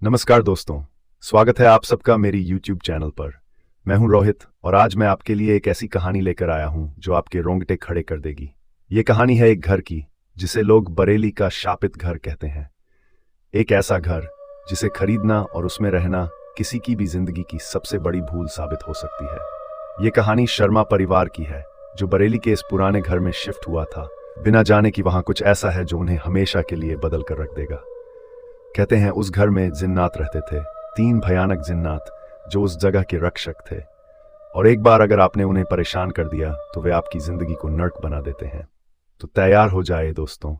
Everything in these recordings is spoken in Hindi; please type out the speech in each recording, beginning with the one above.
नमस्कार दोस्तों, स्वागत है आप सबका मेरी YouTube चैनल पर। मैं हूं रोहित और आज मैं आपके लिए एक ऐसी कहानी लेकर आया हूं जो आपके रोंगटे खड़े कर देगी। ये कहानी है एक घर की जिसे लोग बरेली का शापित घर कहते हैं। एक ऐसा घर जिसे खरीदना और उसमें रहना किसी की भी जिंदगी की सबसे बड़ी भूल साबित हो सकती है। ये कहानी शर्मा परिवार की है जो बरेली के इस पुराने घर में शिफ्ट हुआ था, बिना जाने कि वहां कुछ ऐसा है जो उन्हें हमेशा के लिए बदल कर रख देगा। कहते हैं उस घर में जिन्नात रहते थे, 3 भयानक जिन्नात जो उस जगह के रक्षक थे, और एक बार अगर आपने उन्हें परेशान कर दिया तो वे आपकी जिंदगी को नर्क बना देते हैं। तो तैयार हो जाए दोस्तों,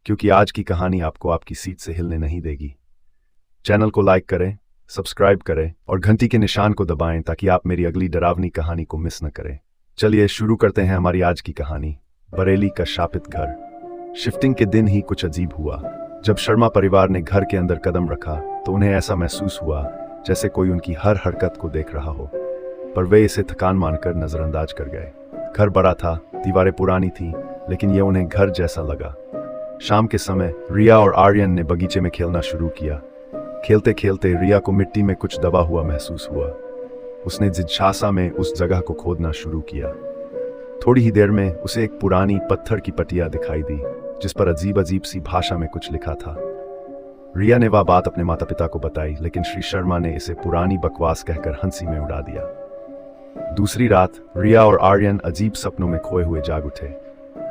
क्योंकि आज की कहानी आपको आपकी सीट से हिलने नहीं देगी। चैनल को लाइक करें, सब्सक्राइब करें और घंटी के निशान को दबाएं ताकि आप मेरी अगली डरावनी कहानी को मिस न करें। चलिए शुरू करते हैं हमारी आज की कहानी, बरेली का शापित घर। शिफ्टिंग के दिन ही कुछ अजीब हुआ। जब शर्मा परिवार ने घर के अंदर कदम रखा तो उन्हें ऐसा महसूस हुआ जैसे कोई उनकी हर हरकत को देख रहा हो, पर वे इसे थकान मानकर नजरअंदाज कर गए। घर बड़ा था, दीवारें पुरानी थीं, लेकिन यह उन्हें घर जैसा लगा। शाम के समय रिया और आर्यन ने बगीचे में खेलना शुरू किया। खेलते खेलते रिया को मिट्टी में कुछ दबा हुआ महसूस हुआ। उसने जिज्ञासा में उस जगह को खोदना शुरू किया। थोड़ी ही देर में उसे एक पुरानी पत्थर की पटिया दिखाई दी जिस पर अजीब अजीब सी भाषा में कुछ लिखा था। रिया ने वह बात अपने माता पिता को बताई, लेकिन श्री शर्मा ने इसे पुरानी बकवास कहकर हंसी में उड़ा दिया। दूसरी रात रिया और आर्यन अजीब सपनों में खोए हुए जाग उठे।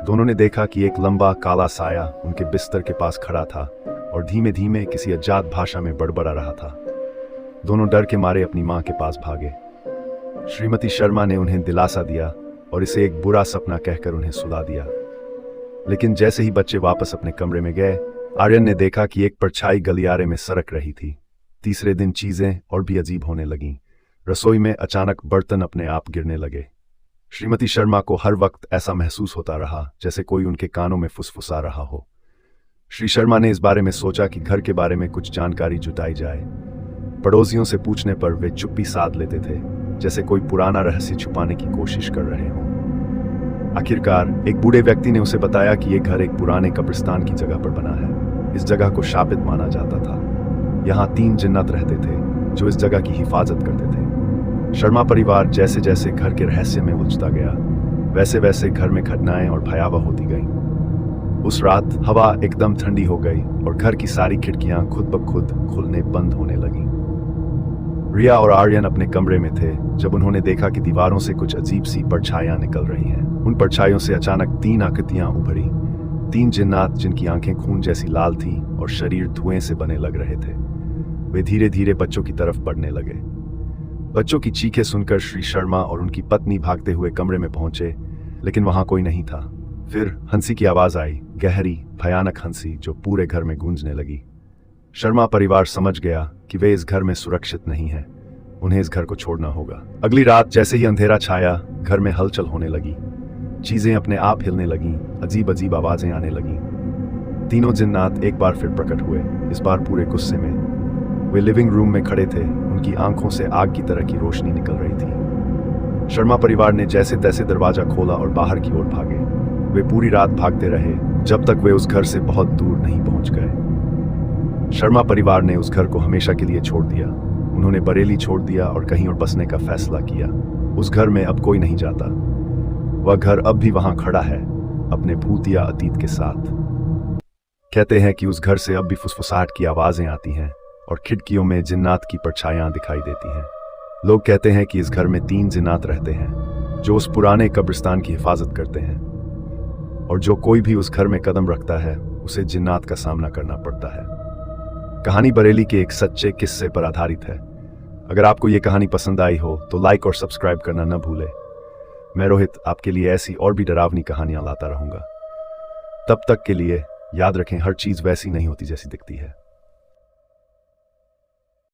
दोनों ने देखा कि एक लंबा काला साया उनके बिस्तर के पास खड़ा था और धीमे धीमे किसी अज्ञात भाषा में बड़बड़ा रहा था। दोनों डर के मारे अपनी मां के पास भागे। श्रीमती शर्मा ने उन्हें दिलासा दिया और इसे एक बुरा सपना कहकर उन्हें सुला दिया। लेकिन जैसे ही बच्चे वापस अपने कमरे में गए, आर्यन ने देखा कि एक परछाई गलियारे में सरक रही थी। तीसरे दिन चीजें और भी अजीब होने लगीं। रसोई में अचानक बर्तन अपने आप गिरने लगे। श्रीमती शर्मा को हर वक्त ऐसा महसूस होता रहा जैसे कोई उनके कानों में फुसफुसा रहा हो। श्री शर्मा ने इस बारे में सोचा कि घर के बारे में कुछ जानकारी जुटाई जाए। पड़ोसियों से पूछने पर वे चुप्पी साध लेते थे, जैसे कोई पुराना रहस्य छुपाने की कोशिश कर रहे हों। आखिरकार एक बूढ़े व्यक्ति ने उसे बताया कि यह घर एक पुराने कब्रिस्तान की जगह पर बना है। इस जगह को शापित माना जाता था। यहाँ 3 जिन्नात रहते थे जो इस जगह की हिफाजत करते थे। शर्मा परिवार जैसे जैसे घर के रहस्य में उलझता गया, वैसे वैसे घर में घटनाएं और भयावह होती गईं। उस रात हवा एकदम ठंडी हो गई और घर की सारी खिड़कियां खुद ब खुद खुलने बंद होने लगीं। रिया और आर्यन अपने कमरे में थे जब उन्होंने देखा कि दीवारों से कुछ अजीब सी परछाइयां निकल रही हैं। उन परछाइयों से अचानक 3 आकृतियां उभरी। 3 जिन्नात जिनकी आंखें खून जैसी लाल थीं और शरीर धुएं से बने लग रहे थे। वे धीरे धीरे बच्चों की तरफ बढ़ने लगे। बच्चों की चीखें सुनकर श्री शर्मा और उनकी पत्नी भागते हुए कमरे में पहुंचे, लेकिन वहां कोई नहीं था। फिर हंसी की आवाज आई, गहरी भयानक हंसी जो पूरे घर में गूंजने लगी। शर्मा परिवार समझ गया कि वे इस घर में सुरक्षित नहीं हैं। उन्हें इस घर को छोड़ना होगा। अगली रात जैसे ही अंधेरा छाया, घर में हलचल होने लगी। चीजें अपने आप हिलने लगीं, अजीब अजीब आवाजें आने लगीं। तीनों जिन्नात एक बार फिर प्रकट हुए, इस बार पूरे गुस्से में। वे लिविंग रूम में खड़े थे, उनकी आंखों से आग की तरह की रोशनी निकल रही थी। शर्मा परिवार ने जैसे तैसे दरवाजा खोला और बाहर की ओर भागे। वे पूरी रात भागते रहे जब तक वे उस घर से बहुत दूर नहीं पहुंच गए। शर्मा परिवार ने उस घर को हमेशा के लिए छोड़ दिया। उन्होंने बरेली छोड़ दिया और कहीं और बसने का फैसला किया। उस घर में अब कोई नहीं जाता। वह घर अब भी वहां खड़ा है, अपने भूतिया अतीत के साथ। कहते हैं कि उस घर से अब भी फुसफुसाहट की आवाजें आती हैं और खिड़कियों में जिन्नात की परछाइयां दिखाई देती हैं। लोग कहते हैं कि इस घर में 3 जिन्नात रहते हैं जो उस पुराने कब्रिस्तान की हिफाजत करते हैं, और जो कोई भी उस घर में कदम रखता है उसे जिन्नात का सामना करना पड़ता है। कहानी बरेली के एक सच्चे किस्से पर आधारित है। अगर आपको ये कहानी पसंद आई हो तो लाइक और सब्सक्राइब करना न भूलें। मैं रोहित आपके लिए ऐसी और भी डरावनी कहानियां लाता रहूंगा। तब तक के लिए याद रखें, हर चीज वैसी नहीं होती जैसी दिखती है।